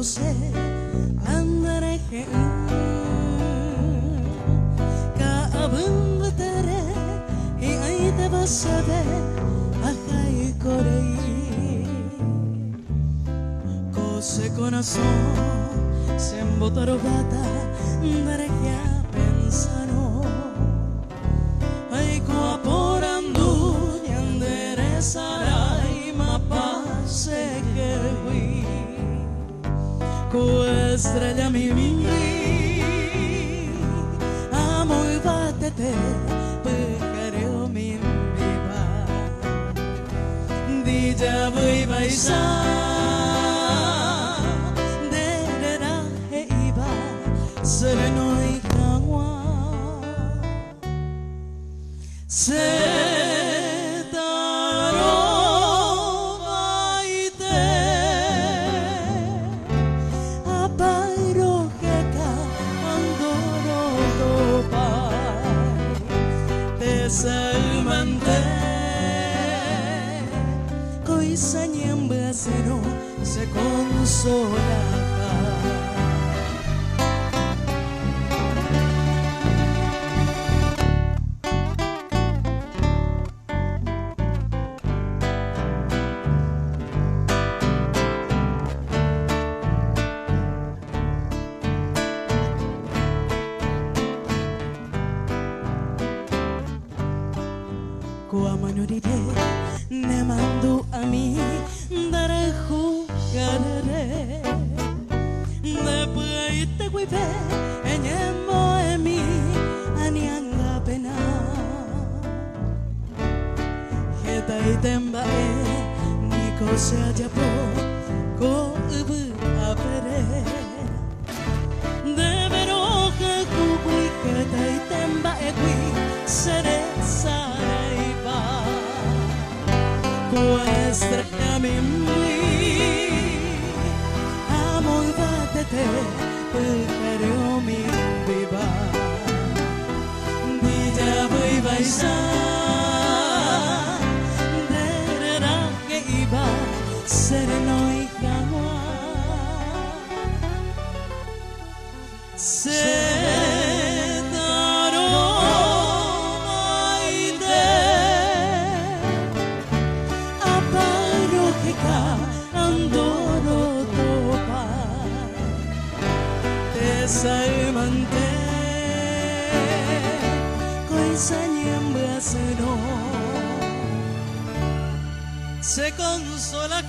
se andare che ka abun tere e ai te basave akai korei cose corazón se embotarbata dare che pensano ai ko aporandu yandere sarai ma passe che qui ko estrella mi amo y bátete pecareo mi viva dija vui baisa de ra heiba serenoi kawa se Salmante coisa nyamba seno se consola Kua manoride ne mando a mí dare jugaré después te guipe enyemo emi anianga pena heta itemba ni cosa japo ko ubu apere devero que cui heta itemba e qui sere estrella mi amo y bátete pecareo mi viva dija vui baisa de ra que iba sereno y kawa Salmante coisa nyamba seno se consola